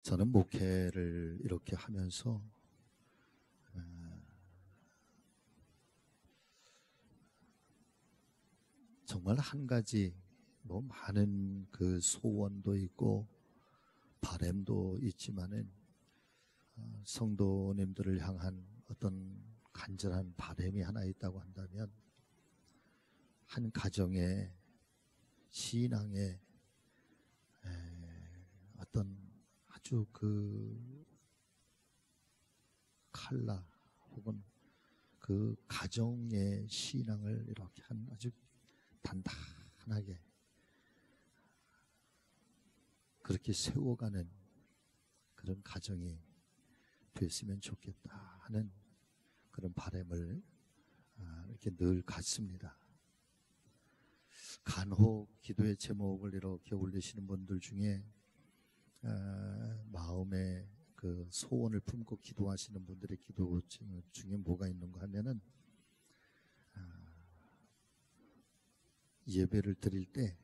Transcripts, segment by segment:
저는 목회를 이렇게 하면서 정말 한 가지 많은 그 소원도 있고 바람도 있지만은 성도님들을 향한 어떤 간절한 바람이 하나 있다고 한다면 한 가정의 신앙의 어떤 아주 그 칼라 혹은 그 가정의 신앙을 이렇게 한 아주 단단하게 그렇게 세워가는 그런 가정이 됐으면 좋겠다 하는 그런 바람을 이렇게 늘 갖습니다. 간혹 기도의 제목을 이렇게 올리시는 분들 중에 마음에 그 소원을 품고 기도하시는 분들의 기도 중에 뭐가 있는가 하면은 예배를 드릴 때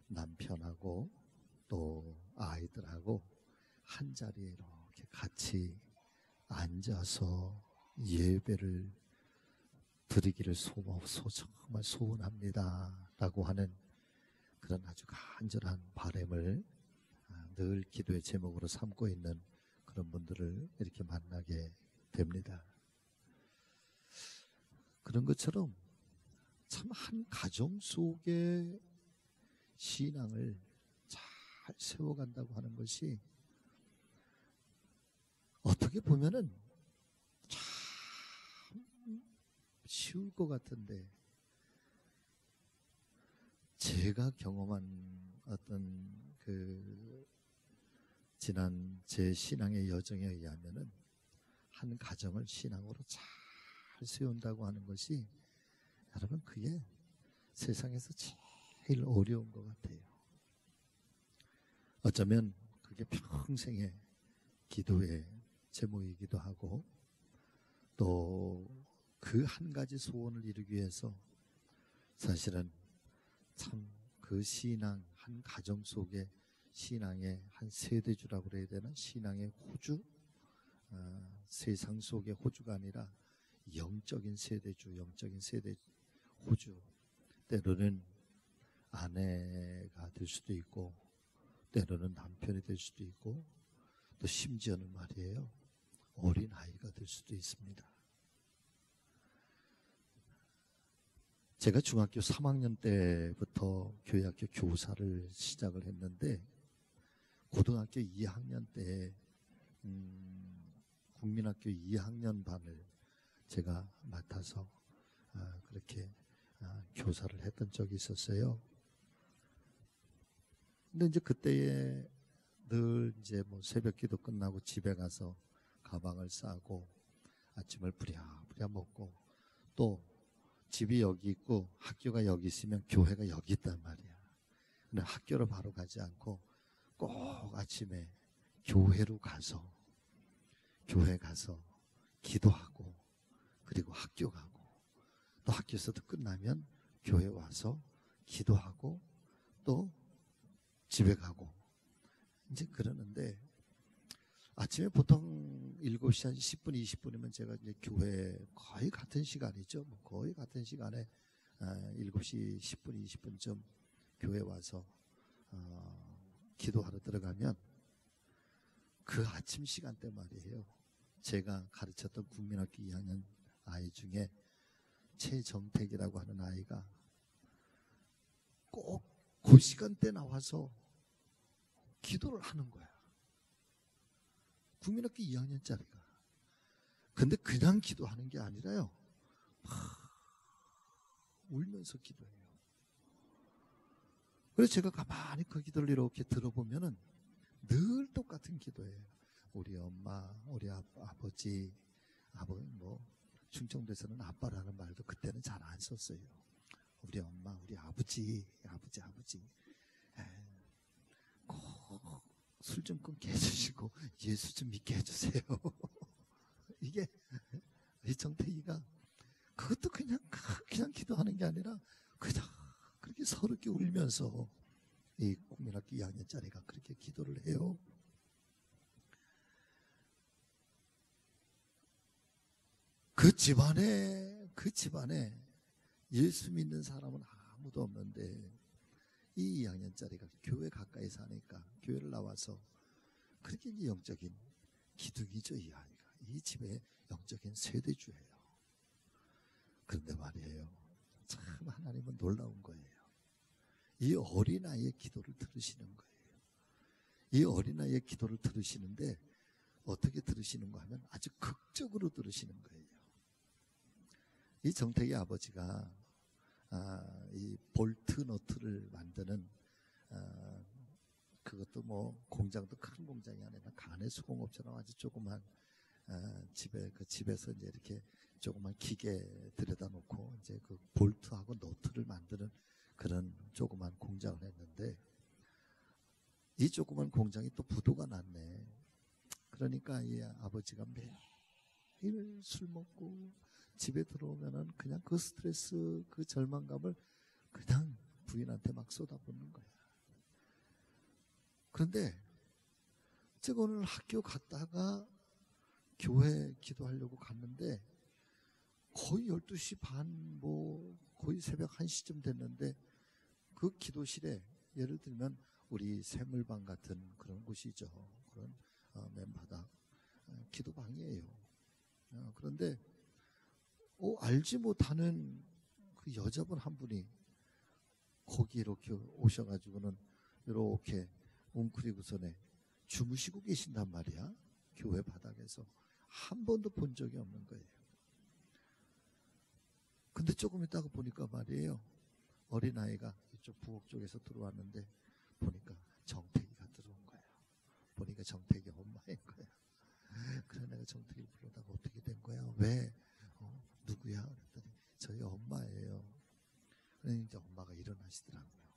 남편하고 또 아이들하고 한 자리에 이렇게 같이 앉아서 예배를 드리기를 정말 소원합니다 라고 하는 그런 아주 간절한 바람을 늘 기도의 제목으로 삼고 있는 그런 분들을 이렇게 만나게 됩니다. 그런 것처럼 참 한 가정 속의 신앙을 잘 세워간다고 하는 것이 어떻게 보면은 참 쉬울 것 같은데 제가 경험한 어떤 그 지난 제 신앙의 여정에 의하면은 한 가정을 신앙으로 잘 세운다고 하는 것이 여러분 그게 세상에서 제일 어려운 것 같아요. 어쩌면 그게 평생의 기도의 제목이기도 하고 또 그 한 가지 소원을 이루기 위해서 사실은 참 그 신앙 한 가정 속에 신앙의 한 세대주라고 그래야 되나? 신앙의 호주? 세상 속의 호주가 아니라 영적인 세대주, 영적인 세대 호주. 때로는 아내가 될 수도 있고 때로는 남편이 될 수도 있고 또 심지어는 말이에요 어린 아이가 될 수도 있습니다. 제가 중학교 3학년 때부터 교회학교 교사를 시작을 했는데 고등학교 2학년 때 국민학교 2학년 반을 제가 맡아서 그렇게 교사를 했던 적이 있었어요. 근데 이제 그때에 늘 이제 새벽 기도 끝나고 집에 가서 가방을 싸고 아침을 부랴부랴 먹고 또 집이 여기 있고 학교가 여기 있으면 교회가 여기 있단 말이야. 근데 학교로 바로 가지 않고 꼭 아침에 교회 가서 기도하고 그리고 학교 가고 또 학교에서도 끝나면 교회 와서 기도하고 또 집에 가고 이제 그러는데 아침에 보통 7시 한 10분 20분이면 제가 이제 교회 거의 같은 시간이죠. 거의 같은 시간에 7시 10분 20분쯤 교회 와서 기도하러 들어가면 그 아침 시간대 말이에요. 제가 가르쳤던 국민학교 2학년 아이 중에 최정택이라고 하는 아이가 꼭 그 시간대 나와서 기도를 하는 거야. 국민학교 2학년짜리가. 근데 그냥 기도하는 게 아니라요. 울면서 기도해요. 그래서 제가 가만히 그 기도를 이렇게 들어보면은 늘 똑같은 기도예요. 우리 엄마, 우리 아버지, 충청도에서는 아빠라는 말도 그때는 잘 안 썼어요. 우리 엄마, 우리 아버지. 꼭 술 좀 끊게 해주시고 예수 좀 믿게 해주세요. 이게 이 정태기가 그것도 그냥 기도하는 게 아니라 그냥 그렇게 서럽게 울면서 이 국민학교 2학년짜리가 그렇게 기도를 해요. 그 집안에 예수 믿는 사람은 아무도 없는데 이 2학년짜리가 교회 가까이 사니까 교회를 나와서 그렇게 이제 영적인 기둥이죠. 이 아이가 이 집의 영적인 세대주예요. 그런데 말이에요, 참 하나님은 놀라운 거예요. 이 어린아이의 기도를 들으시는 거예요. 이 어린아이의 기도를 들으시는데 어떻게 들으시는가 하면 아주 극적으로 들으시는 거예요. 이 정택의 아버지가 이 볼트 너트를 만드는 그것도 뭐 공장도 큰 공장이 아니라 간의 수공업처럼 아주 조그만 집에서 이제 이렇게 조그만 기계 들여다 놓고 이제 그 볼트하고 너트를 만드는 그런 조그만 공장을 했는데 이 조그만 공장이 또 부도가 났네. 그러니까 이 아버지가 매일 술 먹고 집에 들어오면은 그냥 그 스트레스, 그 절망감을 그냥 부인한테 막 쏟아붓는 거야. 그런데 제가 오늘 학교 갔다가 교회 기도하려고 갔는데 거의 12시 반, 뭐 거의 새벽 1시쯤 됐는데 그 기도실에 예를 들면 우리 새물방 같은 그런 곳이죠. 그런 맨바닥 기도방이에요. 그런데 알지 못하는 그 여자분 한 분이 거기 이렇게 오셔가지고는 이렇게 웅크리고서네 주무시고 계신단 말이야. 교회 바닥에서 한 번도 본 적이 없는 거예요. 근데 조금 있다가 보니까 말이에요, 어린아이가 이쪽 부엌 쪽에서 들어왔는데 보니까 정택이가 들어온 거야. 보니까 정택이 엄마인 거야. 그래 내가 정택이를 불러다가 어떻게 된 거야? 왜? 누구야? 그랬더니 저희 엄마예요. 그러니 이제 엄마가 일어나시더라고요.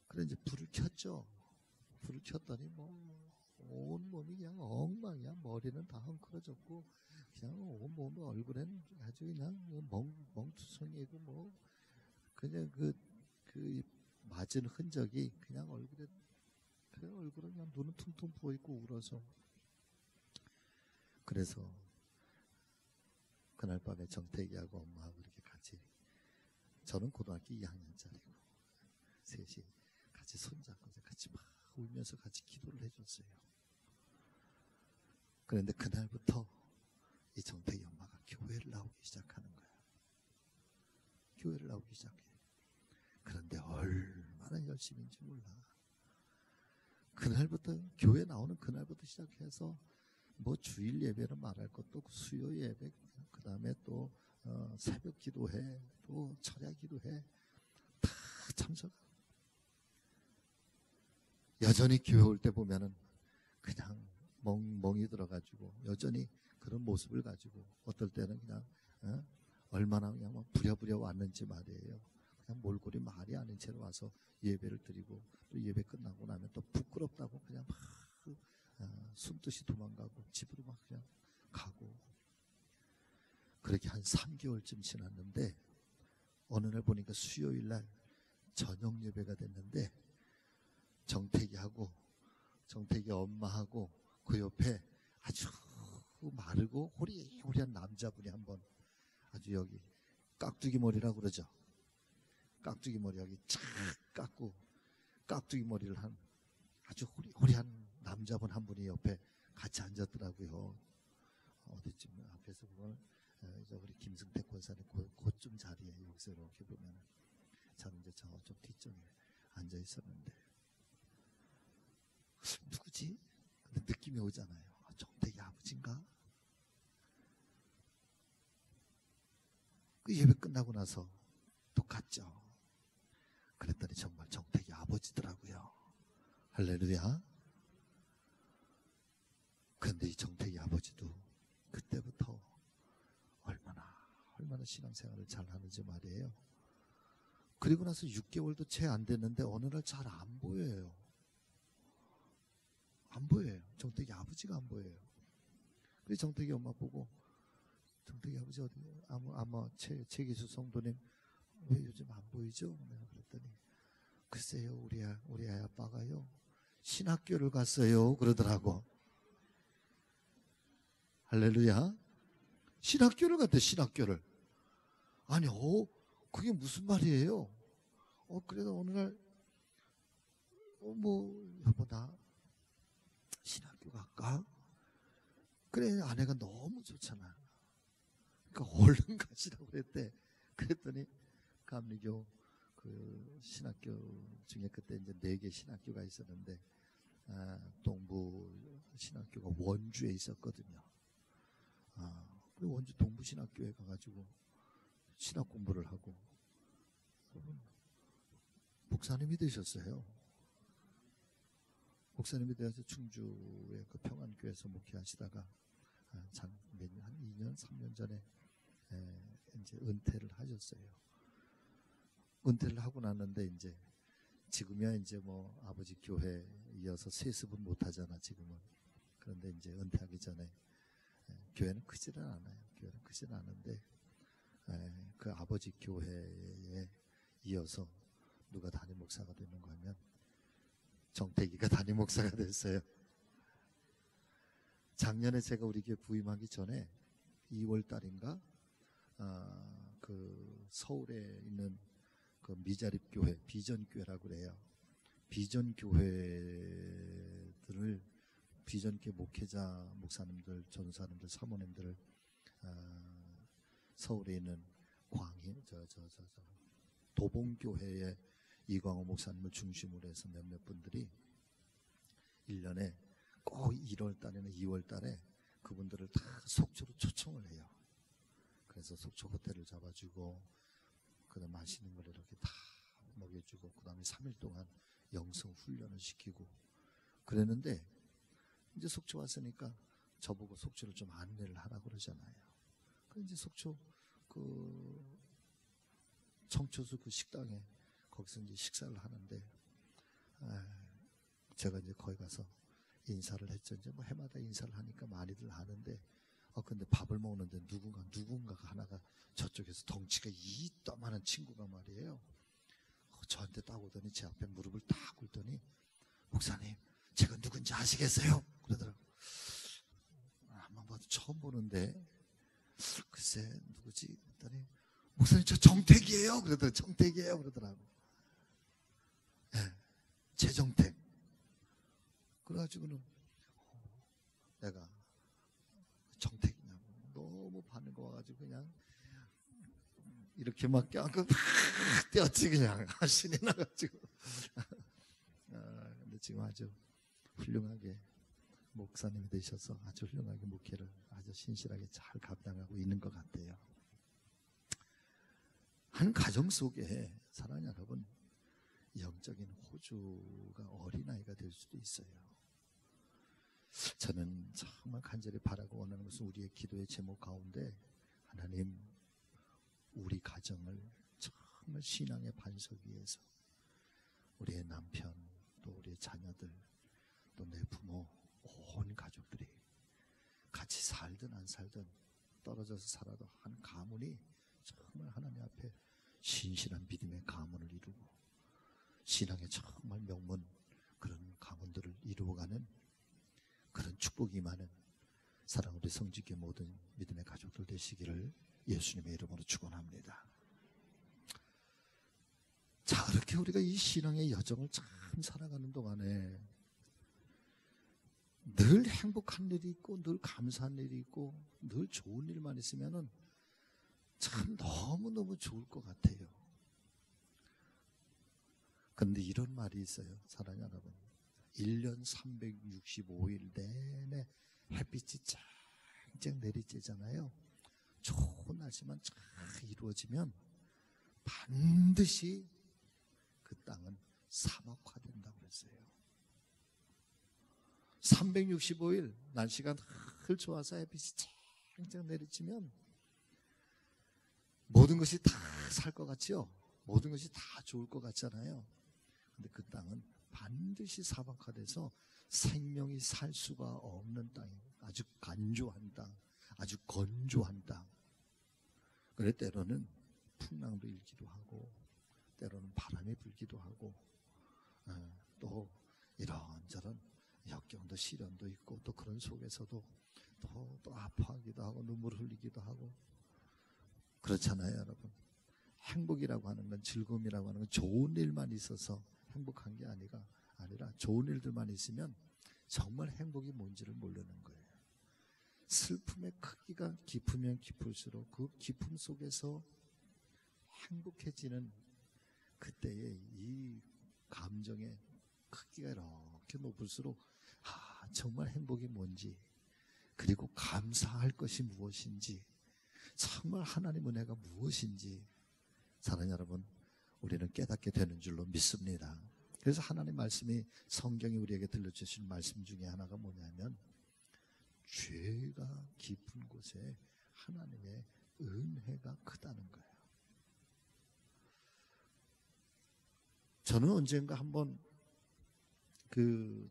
그래 이제 불을 켰죠. 불을 켰더니 뭐 온몸이 그냥 엉망이야. 머리는 다 헝클어졌고 그냥 온몸 얼굴에는 아주 그냥 멍투성이고 뭐 그냥 그 맞은 흔적이 그냥 얼굴에 얼굴은 그냥 눈은 퉁퉁 부어있고 울어서. 그래서 그날 밤에 정태기하고 엄마하고 이렇게 같이, 저는 고등학교 2학년짜리고 셋이 같이 손잡고 같이 막 울면서 같이 기도를 해줬어요. 그런데 그날부터 이 정태기 엄마가 교회를 나오기 시작하는 거야. 교회를 나오기 시작해. 그런데 얼마나 열심인지 몰라. 그날부터 교회 나오는 그날부터 시작해서 뭐 주일 예배는 말할 것도 없고 수요 예배, 그 다음에 또 새벽 기도회, 또 철야 기도회 다 참석하고, 여전히 교회 올 때 보면은 그냥 멍이 들어가지고 여전히 그런 모습을 가지고 어떨 때는 그냥 얼마나 그냥 막 부랴부랴 왔는지 말이에요. 그냥 몰골이 말이 아닌 채로 와서 예배를 드리고 또 예배 끝나고 나면 또 부끄럽다고 그냥 막 숨듯이 도망가고 집으로 막 그냥 가고. 그렇게 한 3개월쯤 지났는데 어느 날 보니까 수요일 날 저녁 예배가 됐는데 정태기 엄마하고 그 옆에 아주 마르고 호리호리한 남자분이 한번 아주 여기 깍두기 머리라고 그러죠. 깍두기 머리 여기 착 깎고 깍두기 머리를 한 아주 호리호리한 남자분 한 분이 옆에 같이 앉았더라고요. 어디쯤 앞에서 보면 우리 김승택 권사님 그쯤 자리에 여기서 이렇게 보면 저는 이제 저쪽 뒤쪽에 앉아 있었는데 누구지? 근데 느낌이 오잖아요. 정택이 아버지인가? 그 예배 끝나고 나서 또 갔죠. 그랬더니 정말 정택이 아버지더라고요. 할렐루야. 그런데 이 정택이 아버지도 그때부터 얼마나 신앙생활을 잘 하는지 말이에요. 그리고 나서 6개월도 채 안 됐는데 어느 날 잘 안 보여요. 안 보여요. 정택이 아버지가 안 보여요. 그래서 정택이 엄마 보고 정택이 아버지 어디? 아마 최기수 성도님 왜 요즘 안 보이죠? 내가 그랬더니 글쎄요, 우리 아이 아빠가요 신학교를 갔어요 그러더라고. 할렐루야. 신학교를 갔대, 신학교를. 아니, 그게 무슨 말이에요? 그래도 어느 날, 여보, 나 신학교 갈까? 그래, 아내가 너무 좋잖아. 그러니까 얼른 가시라고 그랬대. 그랬더니, 감리교 그 신학교 중에 그때 이제 4개 신학교가 있었는데, 동부 신학교가 원주에 있었거든요. 그리고 원주 동부 신학교에 가가지고 신학 공부를 하고, 목사님이 되셨어요. 목사님이 되어서 충주의 그 평안교회에서 목회하시다가 한 2년, 3년 전에 이제 은퇴를 하셨어요. 은퇴를 하고 났는데 이제 지금이야 이제 뭐 아버지 교회 이어서 세습은 못 하잖아, 지금은. 그런데 이제 은퇴하기 전에 교회는 크지는 않아요. 교회는 크지는 않은데 그 아버지 교회에 이어서 누가 담임 목사가 되는가 하면 정택이가 담임 목사가 됐어요. 작년에 제가 우리 교회 부임하기 전에 2월 달인가 그 서울에 있는 그 미자립 교회, 비전 교회라고 그래요. 비전 교회들을 비전 교회 목회자, 목사님들, 전사님들, 사모님들을 서울에 있는 도봉교회의 이광호 목사님을 중심으로 해서 몇몇 분들이 1년에 꼭 1월 달이나 2월 달에 그분들을 다 속초로 초청을 해요. 그래서 속초 호텔을 잡아주고 그다음 맛있는 걸 이렇게 다 먹여주고 그다음에 3일 동안 영성 훈련을 시키고 그랬는데 이제 속초 왔으니까 저보고 속초를 좀 안내를 하라고 그러잖아요. 그래서 이제 속초 그 청초수 그 식당에 거기서 이제 식사를 하는데 제가 이제 거기 가서 인사를 했죠. 이제 뭐 해마다 인사를 하니까 많이들 하는데 근데 밥을 먹는데 누군가가 하나가 저쪽에서 덩치가 이따만한 친구가 말이에요. 저한테 딱 오더니 제 앞에 무릎을 딱 꿇더니 목사님 제가 누군지 아시겠어요? 그러더라고. 한번 봐도 처음 보는데 글쎄 누구지? 그랬더니 목사님 저 정택이에요. 그러더라고. 정택이에요. 그러더라고. 최정택. 그래가지고는 내가 정택이냐고 너무 반가워가지고 그냥 이렇게 막 껴안고 뛰었지 그냥 신이 나가지고. 근데 지금 아주 훌륭하게 목사님이 되셔서 아주 훌륭하게 목회를 아주 신실하게 잘 감당하고 있는 것 같아요. 한 가정 속에 사랑하는 여러분 영적인 호주가 어린아이가 될 수도 있어요. 저는 정말 간절히 바라고 원하는 것은 우리의 기도의 제목 가운데 하나님 우리 가정을 정말 신앙의 반석 위에서 우리의 남편 또 우리의 자녀들 또 내 부모 온 가족들이 같이 살든 안 살든 떨어져서 살아도 한 가문이 정말 하나님 앞에 신실한 믿음의 가문을 이루고 신앙의 정말 명문 그런 가문들을 이루어가는 그런 축복이 많은 사랑 우리 성지교회 모든 믿음의 가족들 되시기를 예수님의 이름으로 축원합니다. 자, 그렇게 우리가 이 신앙의 여정을 참 살아가는 동안에 늘 행복한 일이 있고 늘 감사한 일이 있고 늘 좋은 일만 있으면은 참 너무너무 좋을 것 같아요. 그런데 이런 말이 있어요. 사랑하는 여러분 1년 365일 내내 햇빛이 쨍쨍 내리쬐잖아요. 좋은 날씨만 잘 이루어지면 반드시 그 땅은 사막화된다고 그랬어요. 365일 날씨가 늘 좋아서 햇빛이 쨍쨍 내리쬐면 모든 것이 다 살 것 같죠? 모든 것이 다 좋을 것 같잖아요. 근데 그 땅은 반드시 사막화돼서 생명이 살 수가 없는 땅이에요. 아주 간조한 땅, 아주 건조한 땅. 그래 때로는 풍랑도 일기도 하고 때로는 바람이 불기도 하고 또 이런저런 역경도 시련도 있고 또 그런 속에서도 또 아파하기도 하고 눈물 흘리기도 하고 그렇잖아요, 여러분. 행복이라고 하는 건, 즐거움이라고 하는 건 좋은 일만 있어서 행복한 게 아니라 좋은 일들만 있으면 정말 행복이 뭔지를 모르는 거예요. 슬픔의 크기가 깊으면 깊을수록 그 깊음 속에서 행복해지는 그때의 이 감정의 크기가 이렇게 높을수록 정말 행복이 뭔지, 그리고 감사할 것이 무엇인지, 정말 하나님 은혜가 무엇인지 사랑하는 여러분, 우리는 깨닫게 되는 줄로 믿습니다. 그래서 하나님 말씀이, 성경이 우리에게 들려주신 말씀 중에 하나가 뭐냐면, 죄가 깊은 곳에 하나님의 은혜가 크다는 거예요. 저는 언젠가 한번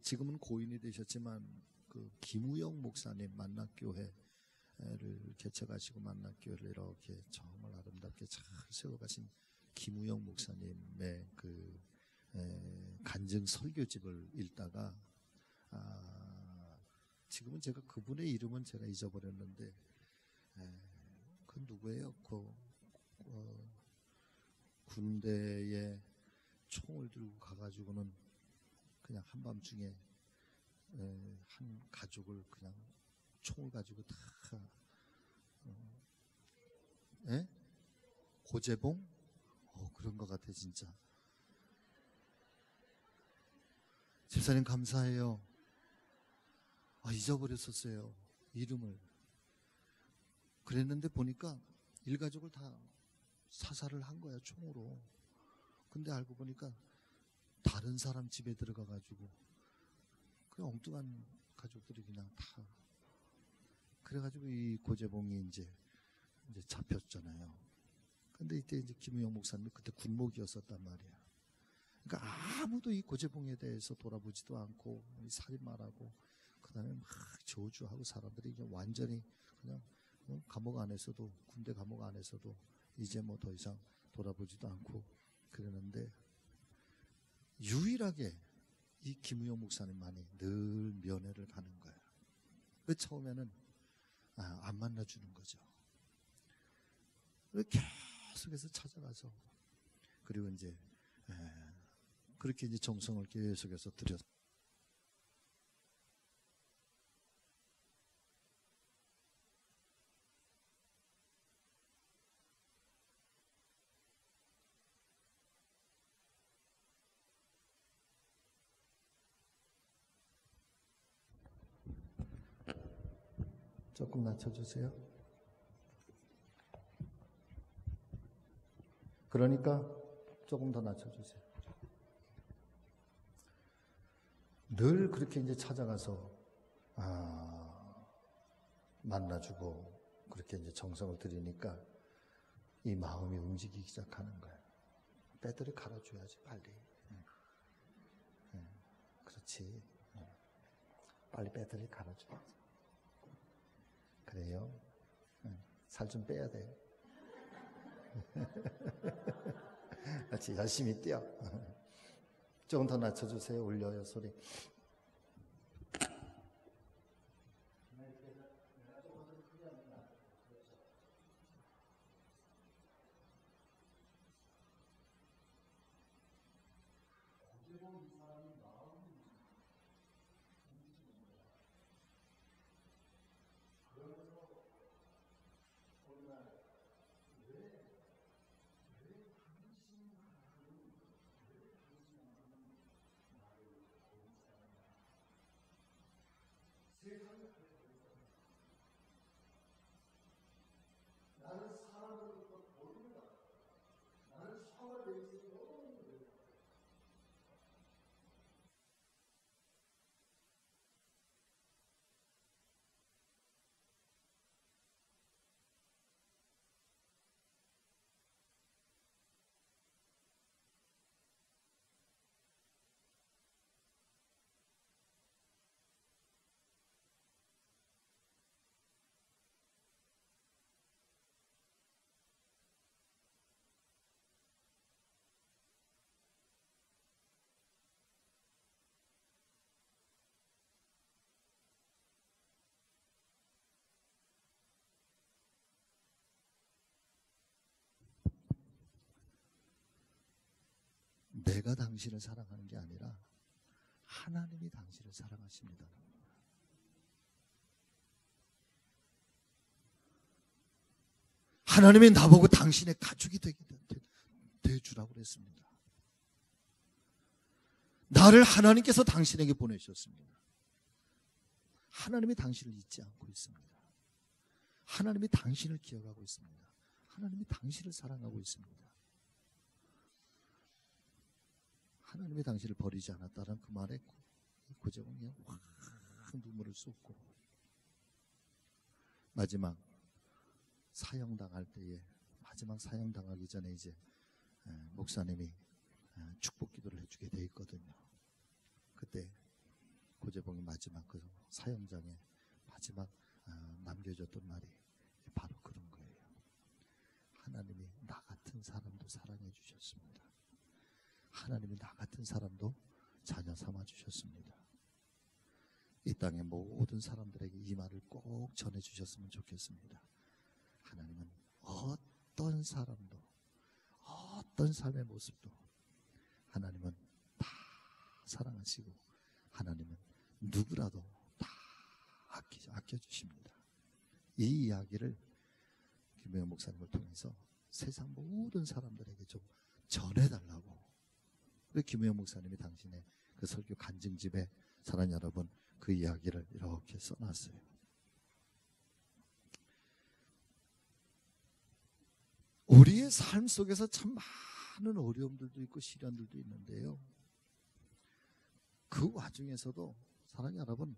지금은 고인이 되셨지만 김우영 목사님 만납교회를 개척하시고 만납교회를 이렇게 정말 아름답게 잘 세워가신 김우영 목사님의 간증 설교집을 읽다가 지금은 제가 그분의 이름은 제가 잊어버렸는데 그 누구예요? 군대에 총을 들고 가가지고는 그냥 한밤중에 한 가족을 그냥 총을 가지고 다 고재봉? 그런 것 같아 진짜. 집사님 감사해요. 잊어버렸었어요, 이름을. 그랬는데 보니까 일가족을 다 사살을 한 거야, 총으로. 근데 알고 보니까 다른 사람 집에 들어가가지고 그 엉뚱한 가족들이 그냥 다. 그래가지고 이 고재봉이 이제 잡혔잖아요. 근데 이때 이제 김우영 목사님이 그때 군목이었었단 말이야. 그러니까 아무도 이 고재봉에 대해서 돌아보지도 않고 살인마라고 그다음에 막 저주하고 사람들이 이제 완전히 그냥 감옥 안에서도, 군대 감옥 안에서도 이제 뭐 더 이상 돌아보지도 않고 그러는데, 유일하게 이 김우영 목사님만이 늘 면회를 가는 거야. 그 처음에는 안 만나주는 거죠. 계속해서 찾아가서, 그리고 이제 그렇게 이제 정성을 계속해서 들여서 조금 낮춰주세요. 그러니까 조금 더 낮춰주세요. 늘 그렇게 이제 찾아가서 만나주고 그렇게 이제 정성을 들이니까 이 마음이 움직이기 시작하는 거예요. 배터리 갈아줘야지 빨리. 그렇지. 빨리 배터리 갈아줘야지. 그래요. 살 좀 빼야 돼. 같이 열심히 뛰어. 조금 더 낮춰주세요. 올려요 소리. 내가 당신을 사랑하는 게 아니라 하나님이 당신을 사랑하십니다. 하나님이 나보고 당신의 가족이 되주라고 그랬습니다. 나를 하나님께서 당신에게 보내셨습니다. 하나님이 당신을 잊지 않고 있습니다. 하나님이 당신을 기억하고 있습니다. 하나님이 당신을 사랑하고 있습니다. 하나님이 당신을 버리지 않았다는 그 말에 고재봉이 확 눈물을 쏟고, 마지막 사형당할 때에, 마지막 사형당하기 전에 이제 목사님이 축복 기도를 해주게 돼 있거든요. 그때 고재봉이 마지막 그 사형장에 마지막 남겨줬던 말이 바로 그런 거예요. 하나님이 나 같은 사람도 사랑해 주셨습니다. 하나님이 나 같은 사람도 자녀 삼아 주셨습니다. 이 땅의 모든 사람들에게 이 말을 꼭 전해 주셨으면 좋겠습니다. 하나님은 어떤 사람도, 어떤 삶의 모습도 하나님은 다 사랑하시고, 하나님은 누구라도 다 아껴주십니다. 이 이야기를 김영현 목사님을 통해서 세상 모든 사람들에게 좀 전해달라고, 그리고 김영현 목사님이 당신의 그 설교 간증집에 사랑하는 여러분 그 이야기를 이렇게 써놨어요. 우리의 삶 속에서 참 많은 어려움들도 있고 시련들도 있는데요, 그 와중에서도 사랑하는 여러분,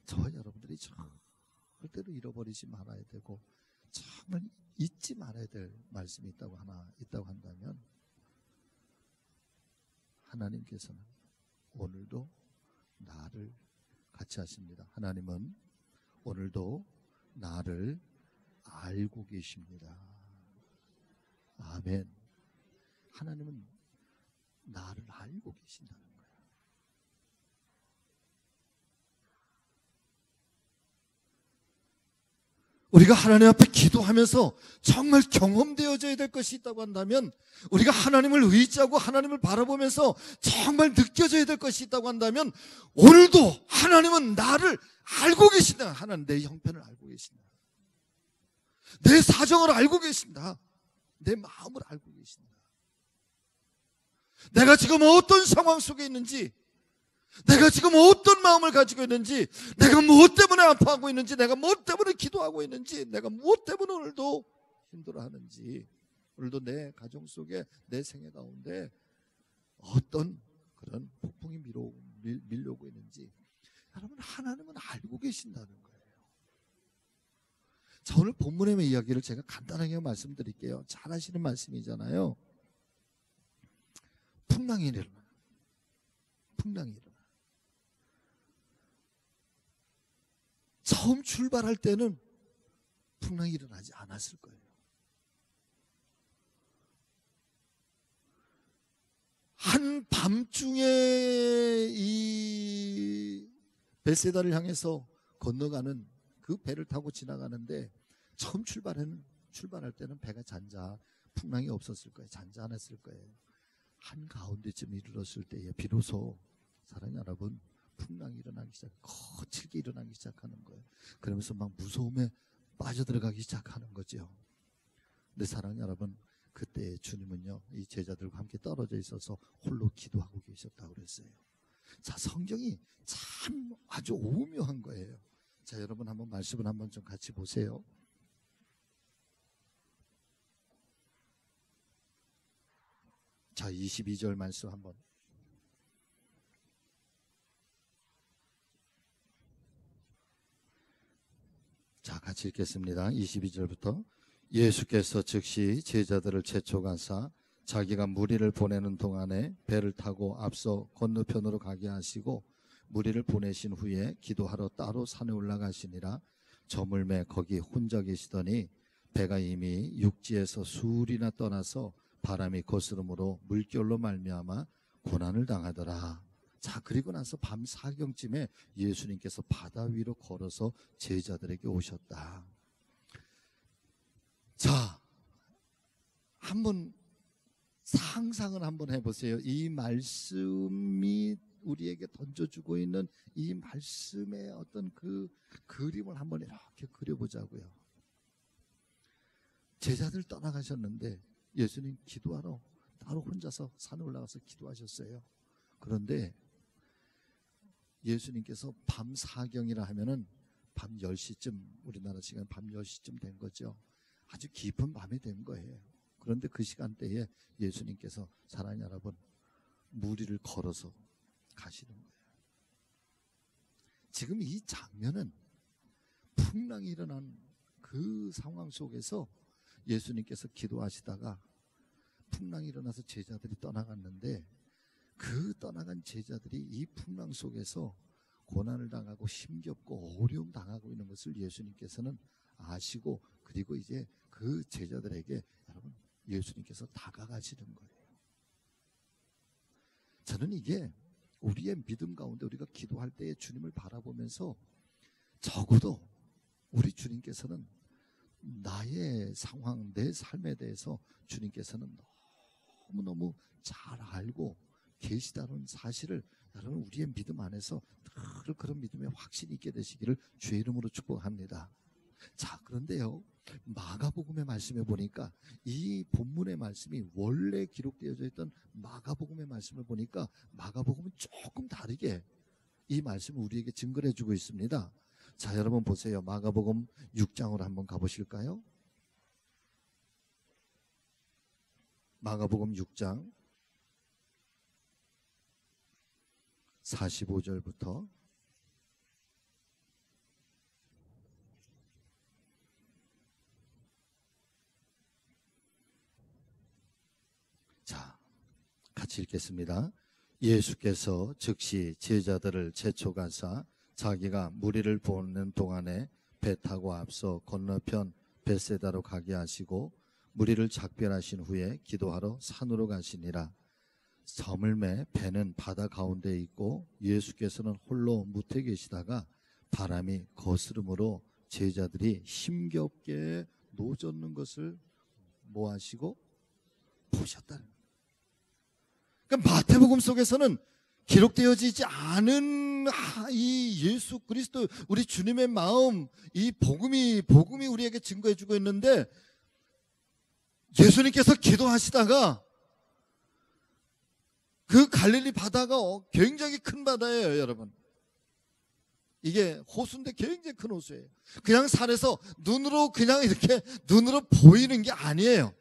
저와 여러분들이 절대로 잃어버리지 말아야 되고 정말 잊지 말아야 될 말씀이 있다고 한다면, 하나님께서는 오늘도 나를 같이 하십니다. 하나님은 오늘도 나를 알고 계십니다. 아멘. 하나님은 나를 알고 계신다는 거예요. 우리가 하나님 앞에 기도하면서 정말 경험되어져야 될 것이 있다고 한다면, 우리가 하나님을 의지하고 하나님을 바라보면서 정말 느껴져야 될 것이 있다고 한다면, 오늘도 하나님은 나를 알고 계신다. 하나님 내 형편을 알고 계신다. 내 사정을 알고 계신다. 내 마음을 알고 계신다. 내가 지금 어떤 상황 속에 있는지, 내가 지금 어떤 마음을 가지고 있는지, 내가 무엇 때문에 아파하고 있는지, 내가 무엇 때문에 기도하고 있는지, 내가 무엇 때문에 오늘도 힘들어하는지, 오늘도 내 가정 속에, 내 생애 가운데 어떤 그런 폭풍이 밀려오고 있는지, 여러분 하나님은 알고 계신다는 거예요. 자, 오늘 본문의 이야기를 제가 간단하게 말씀드릴게요. 잘 아시는 말씀이잖아요. 풍랑이 일어나. 처음 출발할 때는 풍랑이 일어나지 않았을 거예요. 한 밤중에 이 벳세다를 향해서 건너가는 그 배를 타고 지나가는데, 처음 출발할 때는 배가 풍랑이 없었을 거예요. 잔잔했을 거예요. 한 가운데쯤 이르렀을 때에 비로소 사랑하는 여러분, 풍랑이 일어나기 거칠게 일어나기 시작하는 거예요. 그러면서 막 무서움에 빠져들어가기 시작하는 거죠. 근데 사랑하는 여러분, 그때 주님은요, 이 제자들과 함께 떨어져 있어서 홀로 기도하고 계셨다고 그랬어요. 자, 성경이 참 아주 오묘한 거예요. 자, 여러분 한번 말씀을 한번 좀 같이 보세요. 자, 22절 말씀 한번. 자, 같이 읽겠습니다. 22절부터. 예수께서 즉시 제자들을 재촉하사 자기가 무리를 보내는 동안에 배를 타고 앞서 건너편으로 가게 하시고, 무리를 보내신 후에 기도하러 따로 산에 올라가시니라. 저물매 거기 혼자 계시더니 배가 이미 육지에서 수리나 떠나서 바람이 거스름으로 물결로 말미암아 고난을 당하더라. 자, 그리고 나서 밤 4경쯤에 예수님께서 바다 위로 걸어서 제자들에게 오셨다. 자, 한번 상상을 한번 해보세요. 이 말씀이 우리에게 던져주고 있는 이 말씀의 어떤 그 그림을 한번 이렇게 그려보자고요. 제자들 떠나가셨는데 예수님 기도하러 따로 혼자서 산에 올라가서 기도하셨어요. 그런데 예수님께서 밤 사경이라 하면은 밤 10시쯤, 우리나라 시간 밤 10시쯤 된 거죠. 아주 깊은 밤이 된 거예요. 그런데 그 시간대에 예수님께서 사랑하는 여러분, 물 위를 걸어서 가시는 거예요. 지금 이 장면은 풍랑이 일어난 그 상황 속에서 예수님께서 기도하시다가 풍랑이 일어나서 제자들이 떠나갔는데, 그 떠나간 제자들이 이 풍랑 속에서 고난을 당하고 힘겹고 어려움 당하고 있는 것을 예수님께서는 아시고, 그리고 이제 그 제자들에게 여러분 예수님께서 다가가시는 거예요. 저는 이게 우리의 믿음 가운데 우리가 기도할 때에 주님을 바라보면서 적어도 우리 주님께서는 나의 상황, 내 삶에 대해서 주님께서는 너무너무 잘 알고 계시다는 사실을 여러분 우리의 믿음 안에서 늘 그런 믿음에 확신이 있게 되시기를 주의 이름으로 축복합니다. 자, 그런데요, 마가복음의 말씀에 보니까 이 본문의 말씀이 원래 기록되어져 있던 마가복음의 말씀을 보니까 마가복음은 조금 다르게 이 말씀을 우리에게 증거를 해주고 있습니다. 자, 여러분 보세요. 마가복음 6장으로 한번 가보실까요? 마가복음 6장 45절부터 자, 같이 읽겠습니다. 예수께서 즉시 제자들을 제초가사 자기가 무리를 보는 동안에 배 타고 앞서 건너편 벳세다로 가게 하시고 무리를 작별하신 후에 기도하러 산으로 가시니라. 저물매 배는 바다 가운데 있고 예수께서는 홀로 무태 계시다가 바람이 거스름으로 제자들이 힘겹게 노젓는 것을 뭐 하시고 보셨다. 그러니까 마태복음 속에서는 기록되어지지 않은 이 예수 그리스도 우리 주님의 마음, 이 복음이 우리에게 증거해주고 있는데, 예수님께서 기도하시다가 그 갈릴리 바다가 굉장히 큰 바다예요, 여러분. 이게 호수인데 굉장히 큰 호수예요. 그냥 산에서 눈으로 그냥 이렇게 눈으로 보이는 게 아니에요.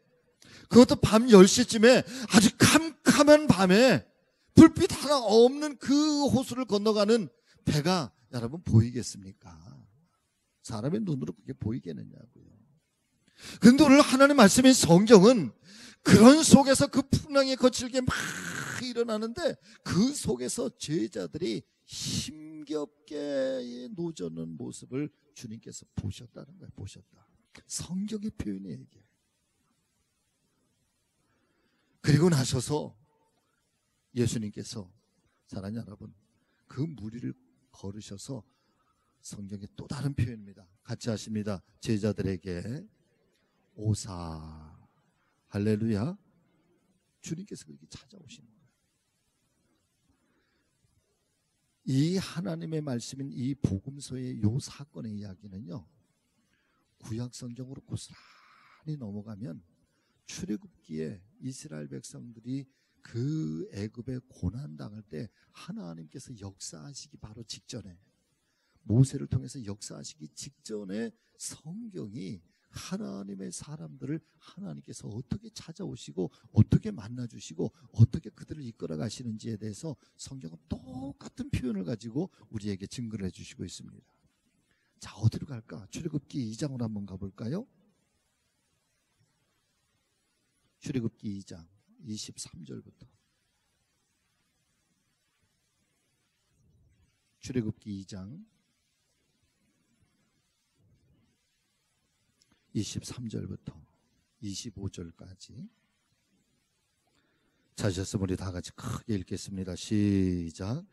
그것도 밤 10시쯤에 아주 캄캄한 밤에 불빛 하나 없는 그 호수를 건너가는 배가 여러분 보이겠습니까? 사람의 눈으로 그게 보이겠느냐고요. 그런데 오늘 하나님의 말씀인 성경은 그런 속에서 그 풍랑이 거칠게 막 일어나는데 그 속에서 제자들이 힘겹게 노젓는 모습을 주님께서 보셨다는 거예요. 보셨다. 성경의 표현이 얘기해요. 그리고 나서서 예수님께서 사랑하는 여러분 그 무리를 걸으셔서 성경의 또 다른 표현입니다. 같이 하십니다. 제자들에게 오사 할렐루야. 주님께서 그렇게 찾아오시는 거예요. 이 하나님의 말씀인 이 복음서의 이 사건의 이야기는요, 구약 성경으로 고스란히 넘어가면 출애굽기에 이스라엘 백성들이 그 애굽에 고난 당할 때 하나님께서 역사하시기 바로 직전에, 모세를 통해서 역사하시기 직전에 성경이 하나님의 사람들을 하나님께서 어떻게 찾아오시고 어떻게 만나주시고 어떻게 그들을 이끌어 가시는지에 대해서 성경은 똑같은 표현을 가지고 우리에게 증거를 해주시고 있습니다. 자, 어디로 갈까? 출애굽기 2장으로 한번 가볼까요? 출애굽기 2장 23절부터. 출애굽기 2장 23절부터 25절까지. 찾으셨으면 우리 다 같이 크게 읽겠습니다. 시작.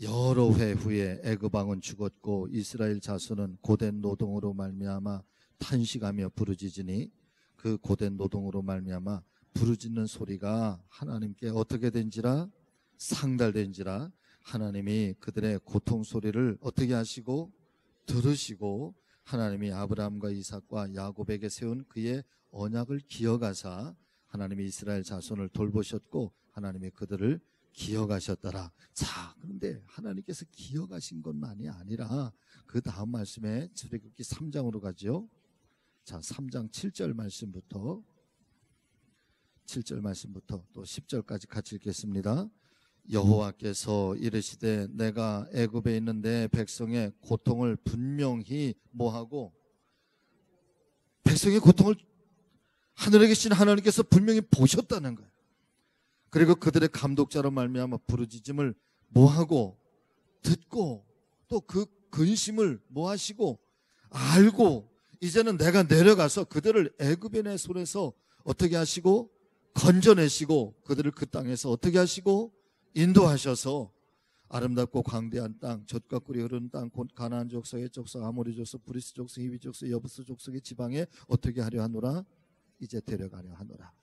여러 해 후에 애굽 왕은 죽었고 이스라엘 자손은 고된 노동으로 말미암아 탄식하며 부르짖으니 그 고된 노동으로 말미암아 부르짖는 소리가 하나님께 어떻게 된지라 상달된지라 하나님이 그들의 고통 소리를 어떻게 하시고 들으시고 하나님이 아브라함과 이삭과 야곱에게 세운 그의 언약을 기억하사 하나님이 이스라엘 자손을 돌보셨고 하나님이 그들을 기억하셨더라. 자, 그런데 하나님께서 기억하신 것만이 아니라 그 다음 말씀에 출애굽기 3장으로 가죠. 자, 3장 7절 말씀부터 또 10절까지 같이 읽겠습니다. 여호와께서 이르시되 내가 애굽에 있는 내 백성의 고통을 분명히 뭐하고, 백성의 고통을 하늘에 계신 하나님께서 분명히 보셨다는 거예요. 그리고 그들의 감독자로 말미암아 부르짖음을 뭐하고 듣고 또 그 근심을 뭐하시고 알고 이제는 내가 내려가서 그들을 애굽인의 손에서 어떻게 하시고 건져내시고 그들을 그 땅에서 어떻게 하시고 인도하셔서 아름답고 광대한 땅, 젖과 꿀이 흐르는 땅, 곧 가나안 족속, 헷 족속, 아모리 족속, 브리스 족속, 히비 족속, 여부스 족속의 지방에 어떻게 하려 하노라? 이제 데려가려 하노라.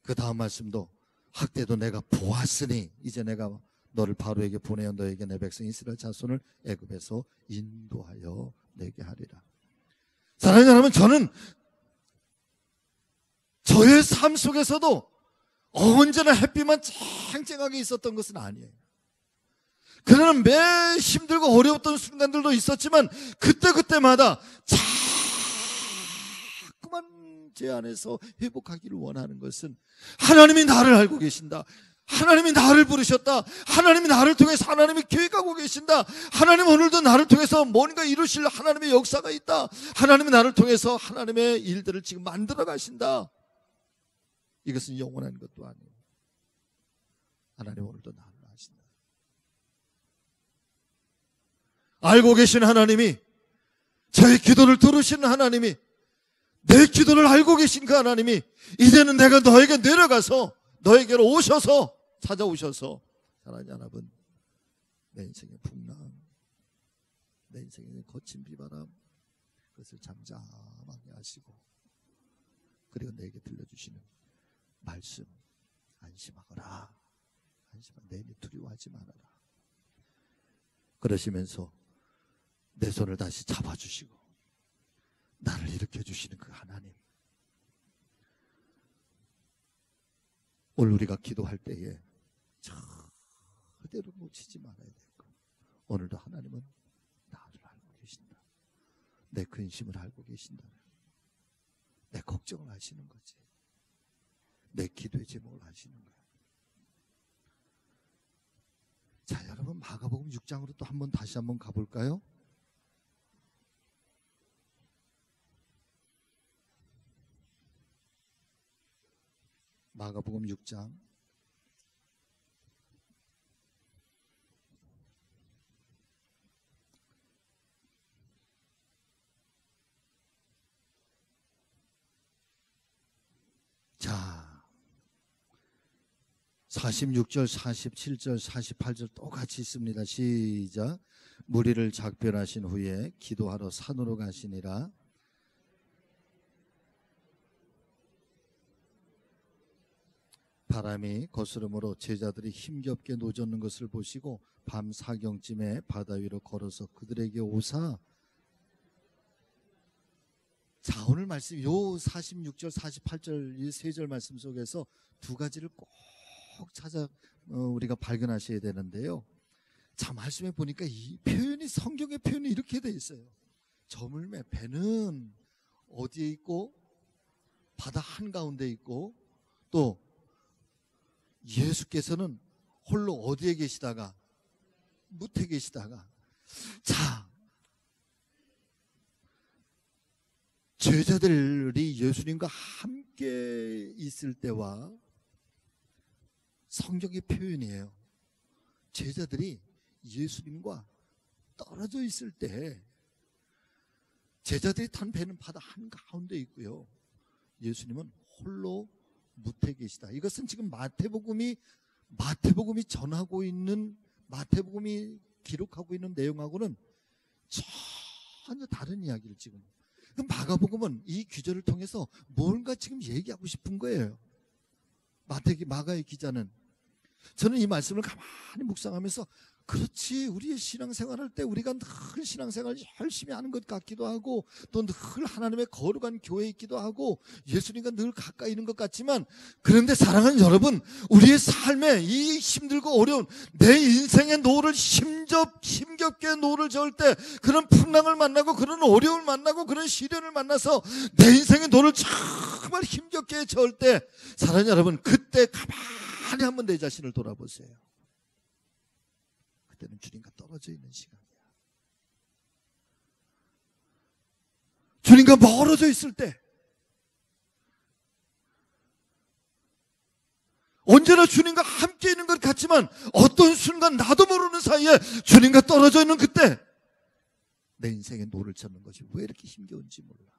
그 다음 말씀도 학대도 내가 보았으니 이제 내가 너를 바로에게 보내어 너에게 내 백성 이스라엘 자손을 애굽에서 인도하여 내게 하리라. 사랑하는 여러분, 저는 저의 삶 속에서도 언제나 햇빛만 쨍쨍하게 있었던 것은 아니에요. 그러나 매 힘들고 어려웠던 순간들도 있었지만 그때마다 자꾸만 제 안에서 회복하기를 원하는 것은 하나님이 나를 알고 계신다. 하나님이 나를 부르셨다. 하나님이 나를 통해서 하나님이 계획하고 계신다. 하나님 오늘도 나를 통해서 뭔가 이루실 하나님의 역사가 있다. 하나님이 나를 통해서 하나님의 일들을 지금 만들어 가신다. 이것은 영원한 것도 아니에요. 하나님 오늘도 나를 아신다. 알고 계신 하나님이, 저의 기도를 들으시는 하나님이, 내 기도를 알고 계신 그 하나님이 이제는 내가 너에게 내려가서 너에게로 오셔서 찾아오셔서 사랑하는 여러분, 내 인생의 풍랑, 내 인생의 거친 비바람, 그것을 잠잠하게 하시고 그리고 내게 들려주시는 말씀, 안심하거라. 내니 두려워하지 말아라. 그러시면서 내 손을 다시 잡아주시고 나를 일으켜주시는 그 하나님, 오늘 우리가 기도할 때에 절대로 놓치지 말아야 되고, 오늘도 하나님은 나를 알고 계신다. 내 근심을 알고 계신다. 내 걱정을 하시는 거지. 내 기도의 제목을 아시는 거예요. 자, 여러분, 마가복음 6장으로 또 다시 한번 가볼까요? 마가복음 6장 자, 46절, 47절, 48절 똑같이 있습니다. 시작. 무리를 작별하신 후에 기도하러 산으로 가시니라. 바람이 거스름으로 제자들이 힘겹게 노젓는 것을 보시고 밤 사경쯤에 바다 위로 걸어서 그들에게 오사. 자, 오늘 말씀 요 46절 48절 이 세 절 말씀 속에서 두 가지를 꼭 찾아 우리가 발견하셔야 되는데요. 자, 말씀에 보니까 이 표현이, 성경의 표현이 이렇게 돼 있어요. 저물매, 배는 어디에 있고 바다 한가운데 있고 또 예수께서는 홀로 어디에 계시다가 무태 계시다가. 자, 제자들이 예수님과 함께 있을 때와 성경의 표현이에요. 제자들이 예수님과 떨어져 있을 때 제자들이 탄 배는 바다 한가운데 있고요, 예수님은 홀로 무태 계시다. 이것은 지금 마태복음이 전하고 있는, 마태복음이 기록하고 있는 내용하고는 전혀 다른 이야기를 지금. 마가복음은 이 규절을 통해서 뭔가 지금 얘기하고 싶은 거예요. 마가의 기자는. 저는 이 말씀을 가만히 묵상하면서 그렇지, 우리의 신앙생활할 때 우리가 늘 신앙생활 열심히 하는 것 같기도 하고 또 늘 하나님의 거룩한 교회에 있기도 하고 예수님과 늘 가까이 있는 것 같지만, 그런데 사랑하는 여러분, 우리의 삶에 이 힘들고 어려운 내 인생의 노를 힘겹게 노를 저을 때, 그런 풍랑을 만나고 그런 어려움을 만나고 그런 시련을 만나서 내 인생의 노를 정말 힘겹게 저을 때, 사랑하는 여러분, 그때 가만히 한번 내 자신을 돌아보세요. 그때는 주님과 떨어져 있는 시간이야. 주님과 멀어져 있을 때, 언제나 주님과 함께 있는 것 같지만 어떤 순간 나도 모르는 사이에 주님과 떨어져 있는 그때, 내 인생에 노를 젓는 것이 왜 이렇게 힘겨운지 몰라.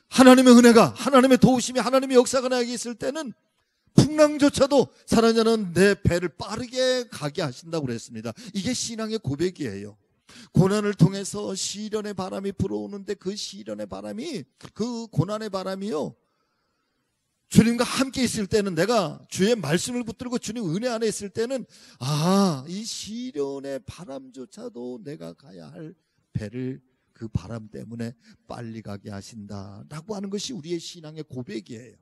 하나님의 은혜가, 하나님의 도우심이, 하나님의 역사가 나에게 있을 때는 풍랑조차도 사랑하는 내 배를 빠르게 가게 하신다고 그랬습니다. 이게 신앙의 고백이에요. 고난을 통해서 시련의 바람이 불어오는데 그 시련의 바람이, 그 고난의 바람이요, 주님과 함께 있을 때는, 내가 주의 말씀을 붙들고 주님 은혜 안에 있을 때는, 이 시련의 바람조차도 내가 가야 할 배를 그 바람 때문에 빨리 가게 하신다라고 하는 것이 우리의 신앙의 고백이에요.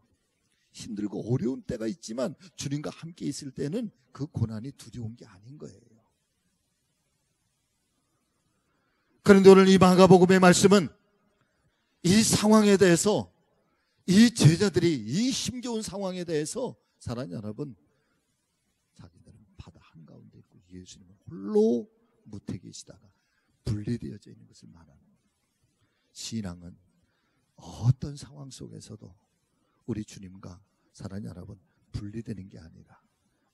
힘들고 어려운 때가 있지만 주님과 함께 있을 때는 그 고난이 두려운 게 아닌 거예요. 그런데 오늘 이 마가복음의 말씀은 이 상황에 대해서, 이 제자들이 이 힘겨운 상황에 대해서, 사랑하는 여러분, 자기들은 바다 한가운데 있고 예수님은 홀로 무태 계시다가 분리되어져 있는 것을 말하는 거예요. 신앙은 어떤 상황 속에서도 우리 주님과, 사랑하는 여러분, 분리되는 게 아니라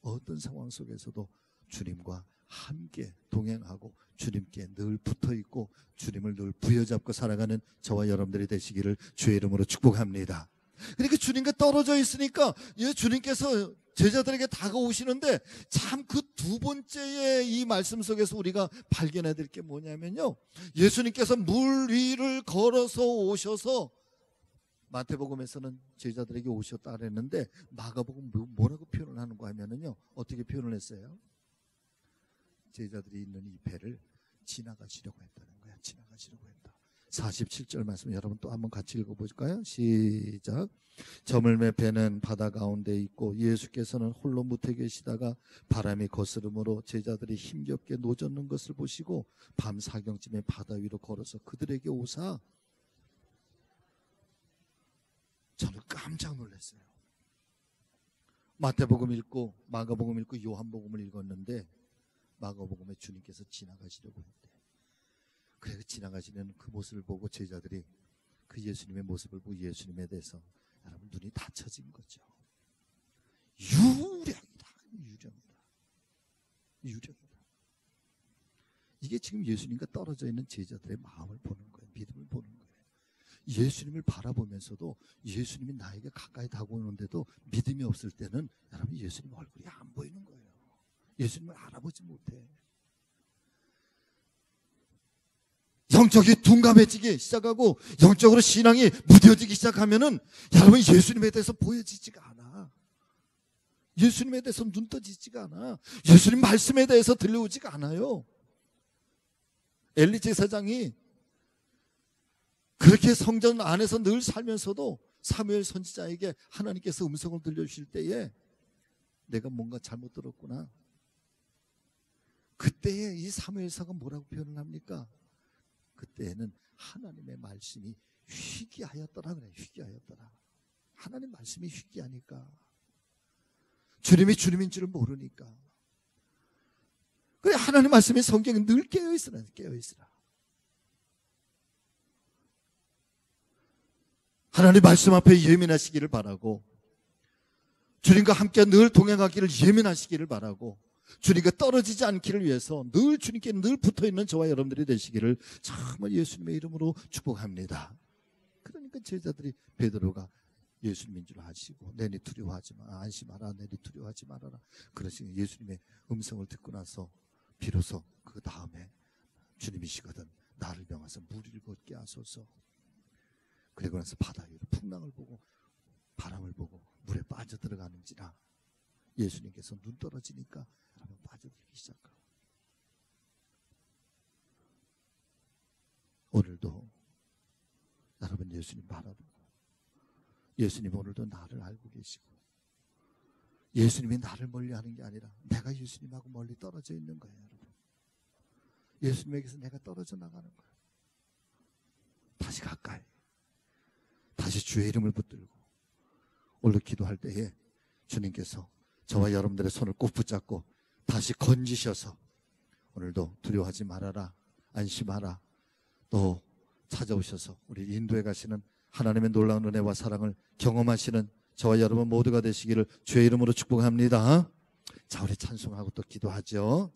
어떤 상황 속에서도 주님과 함께 동행하고 주님께 늘 붙어있고 주님을 늘 부여잡고 살아가는 저와 여러분들이 되시기를 주의 이름으로 축복합니다. 그러니까 주님과 떨어져 있으니까 주님께서 제자들에게 다가오시는데, 참 그 두 번째의 이 말씀 속에서 우리가 발견해야 될 게 뭐냐면요, 예수님께서 물 위를 걸어서 오셔서, 마태복음에서는 제자들에게 오셨다 그랬는데 마가복음 뭐라고 표현을 하는 거 하면은요, 어떻게 표현을 했어요? 제자들이 있는 이 배를 지나가시려고 했다는 거야. 지나가시려고 했다. 47절 말씀 여러분 또 한번 같이 읽어볼까요? 시작. 저물매 배는 바다 가운데 있고 예수께서는 홀로 무태 계시다가 바람이 거스름으로 제자들이 힘겹게 노젓는 것을 보시고 밤 사경쯤에 바다 위로 걸어서 그들에게 오사. 저는 깜짝 놀랐어요. 마태복음 읽고 마가복음 읽고 요한복음을 읽었는데 마가복음에 주님께서 지나가시려고 했대. 그래서 지나가시는 그 모습을 보고 제자들이 그 예수님의 모습을 보고 예수님에 대해서 여러분 눈이 닫혀진 거죠. 유령이다. 이게 지금 예수님과 떨어져 있는 제자들의 마음을 보는 거예요. 믿음을 보는 거예요. 예수님을 바라보면서도 예수님이 나에게 가까이 다가오는데도 믿음이 없을 때는 여러분 예수님 얼굴이 안 보이는 거예요. 예수님을 알아보지 못해. 영적이 둔감해지기 시작하고 영적으로 신앙이 무뎌지기 시작하면은 여러분 예수님에 대해서 보여지지가 않아. 예수님에 대해서 눈 떠지지가 않아. 예수님 말씀에 대해서 들려오지가 않아요. 엘리 제사장이 그렇게 성전 안에서 늘 살면서도 사무엘 선지자에게 하나님께서 음성을 들려주실 때에 내가 뭔가 잘못 들었구나. 그때에 이 사무엘서가 뭐라고 표현을 합니까? 그때에는 하나님의 말씀이 희귀하였더라 그래. 희귀하였더라. 하나님 말씀이 희귀하니까, 주님이 주님인 줄을 모르니까. 그래, 하나님 말씀이 성경에 늘 깨어있으라. 하나님 말씀 앞에 예민하시기를 바라고, 주님과 함께 늘 동행하기를 예민하시기를 바라고, 주님과 떨어지지 않기를 위해서 늘 주님께 늘 붙어있는 저와 여러분들이 되시기를 정말 예수님의 이름으로 축복합니다. 그러니까 제자들이 베드로가 예수님인 줄 아시고 내니 두려워하지 마, 안심하라, 내니 두려워하지 말아라. 그러시니 예수님의 음성을 듣고 나서 비로소 그 다음에 주님이시거든, 나를 명하사 물 위를 걷게 하소서. 그리고 나서 바다 위로 풍랑을 보고 바람을 보고 물에 빠져들어가는지라. 예수님께서 눈 떨어지니까 빠져들기 시작하고. 오늘도 여러분 예수님 바라보고, 예수님 오늘도 나를 알고 계시고, 예수님이 나를 멀리하는 게 아니라 내가 예수님하고 멀리 떨어져 있는 거예요. 여러분, 예수님에게서 내가 떨어져 나가는 거예요. 다시 가까이, 다시 주의 이름을 붙들고 오늘 기도할 때에 주님께서 저와 여러분들의 손을 꼭 붙잡고 다시 건지셔서 오늘도 두려워하지 말아라, 안심하라, 또 찾아오셔서 우리 인도에 가시는 하나님의 놀라운 은혜와 사랑을 경험하시는 저와 여러분 모두가 되시기를 주의 이름으로 축복합니다. 자, 우리 찬송하고 또 기도하죠.